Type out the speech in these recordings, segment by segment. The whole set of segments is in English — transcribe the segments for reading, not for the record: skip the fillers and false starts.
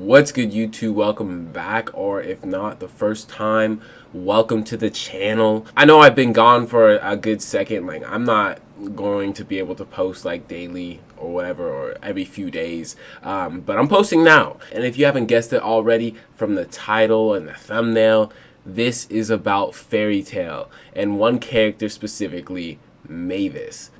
What's good, YouTube? Welcome back, or if not the first time, welcome to the channel. I know I've been gone for a good second. Like, I'm not going to be able to post like daily or whatever, or every few days, but I'm posting now. And if you haven't guessed it already from the title and the thumbnail, this is about fairy tale and one character specifically, Mavis.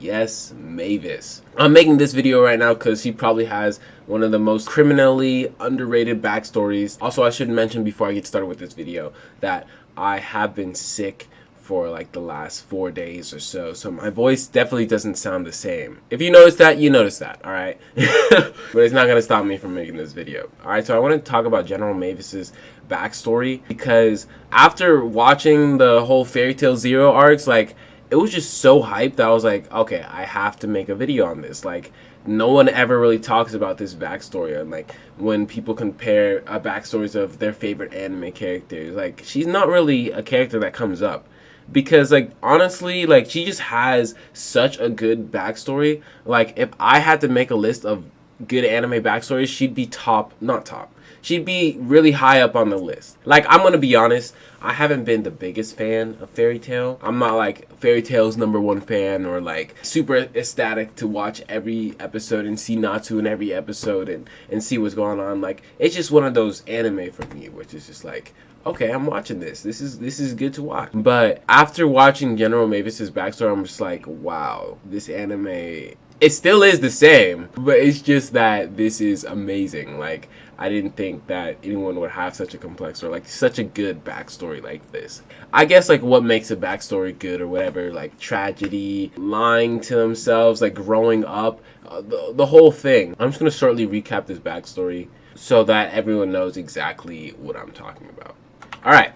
Yes, Mavis. I'm making this video right now because she probably has one of the most criminally underrated backstories. Also, I should mention before I get started with this video that I have been sick for like the last 4 days or so. So my voice definitely doesn't sound the same. If you notice that, you notice that, alright? But it's not going to stop me from making this video. Alright, so I want to talk about General Mavis's backstory because after watching the whole Fairy Tail Zero arcs, like, it was just so hyped that I was like, okay, I have to make a video on this. Like, no one ever really talks about this backstory. And like, when people compare backstories of their favorite anime characters, like, she's not really a character that comes up. Because, like, honestly, like, she just has such a good backstory. Like, if I had to make a list of good anime backstories, she'd be not top. She'd be really high up on the list. Like, I'm gonna be honest, I haven't been the biggest fan of Fairy Tail. I'm not like Fairy Tail's #1 fan, or like super ecstatic to watch every episode and see Natsu in every episode and see what's going on. Like, it's just one of those anime for me, which is just like, okay, I'm watching this. This is good to watch. But after watching General Mavis's backstory, I'm just like, wow, this anime, it still is the same, but it's just that this is amazing. Like, I didn't think that anyone would have such a complex or like such a good backstory like this. I guess like what makes a backstory good or whatever, like tragedy, lying to themselves, like growing up, the whole thing. I'm just gonna shortly recap this backstory so that everyone knows exactly what I'm talking about. Alright.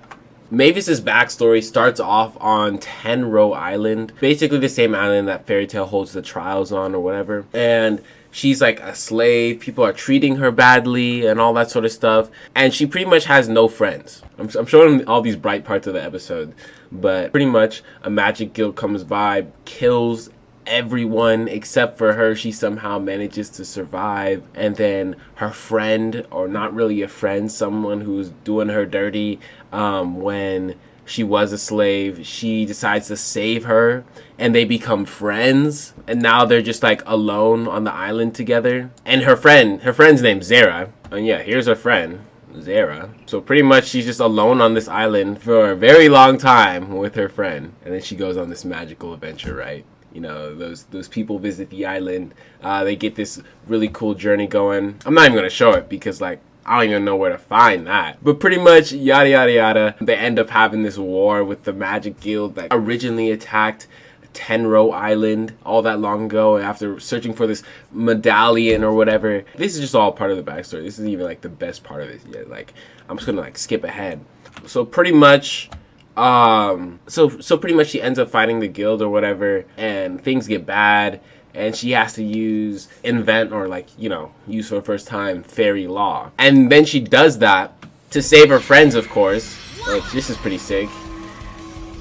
Mavis's backstory starts off on Tenro Island, basically the same island that Fairy Tail holds the trials on or whatever. And she's like a slave, people are treating her badly and all that sort of stuff. And she pretty much has no friends. I'm showing all these bright parts of the episode, but pretty much a magic guild comes by, kills everyone except for her. She somehow manages to survive, and then her friend, or not really a friend, someone who's doing her dirty when she was a slave, she decides to save her, and they become friends, and now they're just like alone on the island together. And her friend's named Zara, and yeah, here's her friend, Zara. So pretty much she's just alone on this island for a very long time with her friend, and then she goes on this magical adventure, right? You know, those people visit the island, they get this really cool journey going. I'm not even gonna show it because, like, I don't even know where to find that. But pretty much, yada yada yada, they end up having this war with the magic guild that originally attacked Tenro Island all that long ago, and after searching for this medallion or whatever. This is just all part of the backstory. This isn't even like the best part of it yet. Like, I'm just gonna like skip ahead. So pretty much so pretty much she ends up fighting the guild or whatever, and things get bad, and she has to invent or like, you know, use for the first time fairy law. And then she does that to save her friends, of course. Like, this is pretty sick.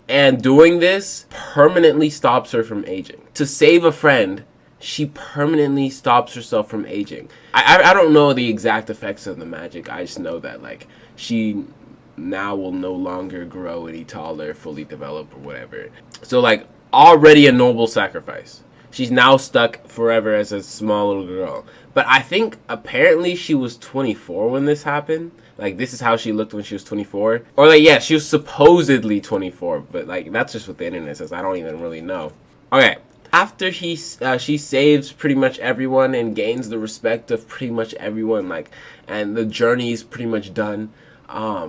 And doing this permanently stops her from aging. To save a friend, she permanently stops herself from aging. I don't know the exact effects of the magic. I just know that, like, she now will no longer grow any taller, fully developed, or whatever. So, like, already a noble sacrifice. She's now stuck forever as a small little girl. But I think apparently she was 24 when this happened. Like, this is how she looked when she was 24. Or like, yeah, she was supposedly 24, but like, that's just what the internet says. I don't even really know. Okay. After she saves pretty much everyone and gains the respect of pretty much everyone, like, and the journey is pretty much done,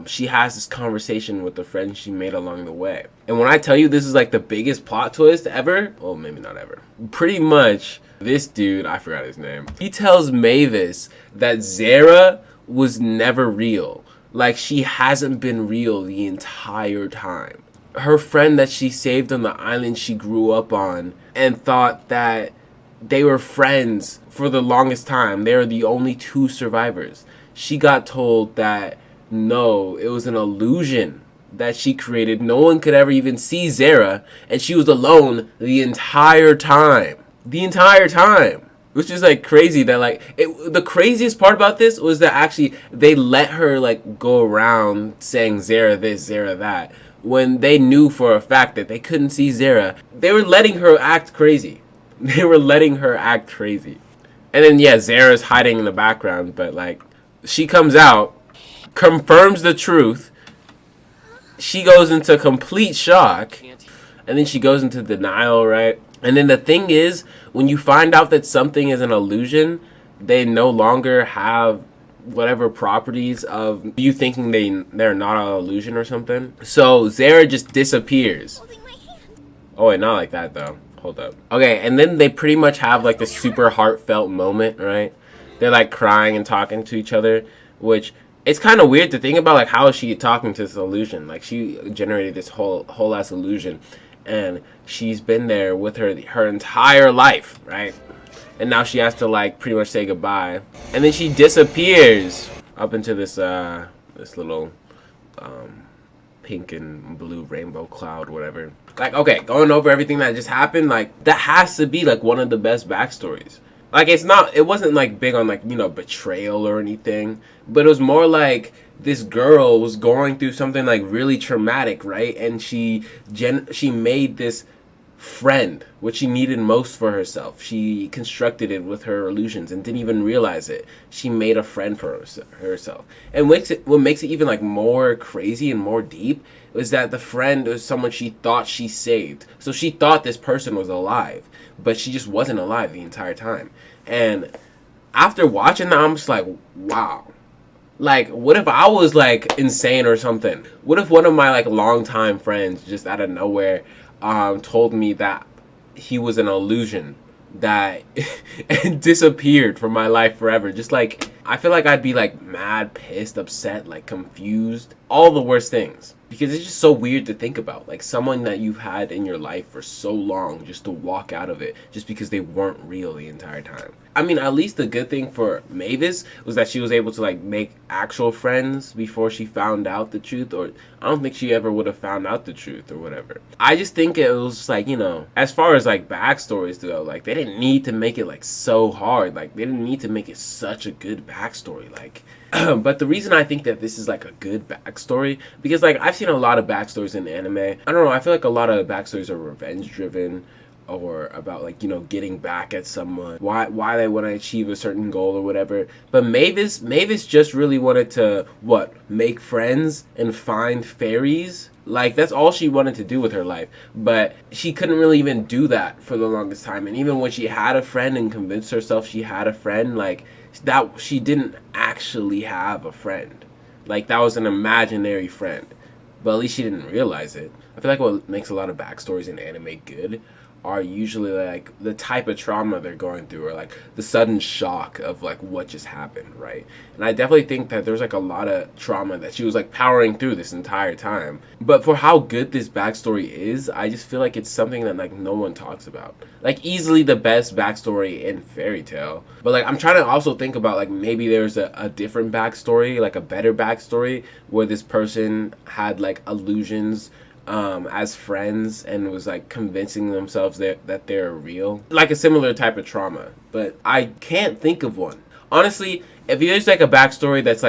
she has this conversation with the friends she made along the way. And when I tell you this is like the biggest plot twist ever, well, maybe not ever. Pretty much, this dude, I forgot his name, he tells Mavis that Zara was never real. Like, she hasn't been real the entire time. Her friend that she saved on the island she grew up on and thought that they were friends for the longest time. They were the only two survivors. She got told that no, it was an illusion that she created. No one could ever even see Zara, and she was alone the entire time. The entire time. which is like crazy that like the craziest part about this was that actually they let her like go around saying Zara this, Zara that, when they knew for a fact that they couldn't see Zara. They were letting her act crazy. They were letting her act crazy. And then yeah, Zara's hiding in the background, but like she comes out, confirms the truth. She goes into complete shock, and then she goes into denial, right? And then the thing is, when you find out that something is an illusion, they no longer have whatever properties of you thinking they're not an illusion or something. So Zara just disappears. Oh wait, not like that though. Hold up. Okay, and then they pretty much have like this super heartfelt moment, right? They're like crying and talking to each other, which it's kind of weird to think about. Like, how is she talking to this illusion? Like, she generated this whole ass illusion, and she's been there with her entire life, right? And now she has to like pretty much say goodbye, and then she disappears up into this this little pink and blue rainbow cloud, whatever. Like, okay, going over everything that just happened, like that has to be like one of the best backstories. Like, it wasn't like big on like, you know, betrayal or anything, but it was more like this girl was going through something like really traumatic, right? And she made this friend, which she needed most for herself. She constructed it with her illusions and didn't even realize it. She made a friend for herself. And what makes it even like more crazy and more deep was that the friend was someone she thought she saved. So she thought this person was alive, but she just wasn't alive the entire time. And after watching that, I'm just like, wow. Like, what if I was like insane or something? What if one of my like longtime friends just out of nowhere told me that he was an illusion that disappeared from my life forever? Just like, I feel like I'd be like mad, pissed, upset, like confused, all the worst things. Because it's just so weird to think about, like someone that you've had in your life for so long just to walk out of it just because they weren't real the entire time. I mean, at least the good thing for Mavis was that she was able to like make actual friends before she found out the truth, or I don't think she ever would have found out the truth or whatever. I just think it was just like, you know, as far as like backstories go, like they didn't need to make it like so hard. Like they didn't need to make it such a good backstory. Like, but the reason I think that this is like a good backstory, because like I've seen a lot of backstories in anime. I don't know, I feel like a lot of backstories are revenge driven, or about like, you know, getting back at someone, why they want to achieve a certain goal or whatever. But Mavis just really wanted to make friends and find fairies. Like that's all she wanted to do with her life, but she couldn't really even do that for the longest time. And even when she had a friend and convinced herself she had a friend, like that, she didn't actually have a friend. Like that was an imaginary friend, but at least she didn't realize it. I feel like what makes a lot of backstories in anime good are usually like the type of trauma they're going through, or like the sudden shock of like what just happened, right? And I definitely think that there's like a lot of trauma that she was like powering through this entire time. But for how good this backstory is, I just feel like it's something that like no one talks about. Like easily the best backstory in Fairy Tail. But like I'm trying to also think about like maybe there's a different backstory, like a better backstory, where this person had like illusions as friends and was like convincing themselves that they're real, like a similar type of trauma. But I can't think of one, honestly. If there's like a backstory that's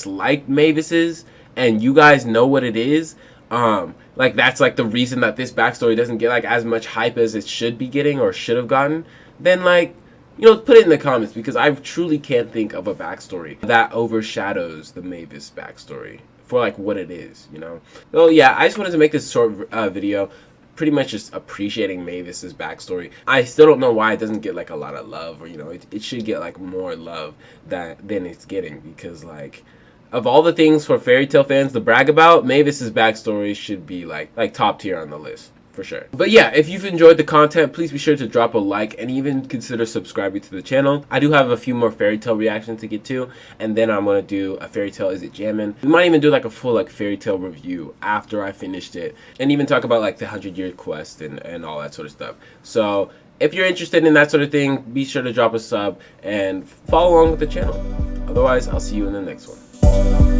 like Mavis's and you guys know what it is, like that's like the reason that this backstory doesn't get like as much hype as it should be getting or should have gotten, then like, you know, put it in the comments, because I truly can't think of a backstory that overshadows the Mavis backstory for like what it is, you know. So yeah, I just wanted to make this short video, pretty much just appreciating Mavis's backstory. I still don't know why it doesn't get like a lot of love, or you know, it should get like more love than it's getting, because like of all the things for Fairy Tail fans to brag about, Mavis's backstory should be like top tier on the list. For sure. But yeah, if you've enjoyed the content, please be sure to drop a like and even consider subscribing to the channel. I do have a few more Fairy Tail reactions to get to, and then I'm gonna do a Fairy Tail Is It Jammin'. We might even do like a full like Fairy Tail review after I finished it, and even talk about like the 100-year quest and all that sort of stuff. So if you're interested in that sort of thing, be sure to drop a sub and follow along with the channel. Otherwise, I'll see you in the next one.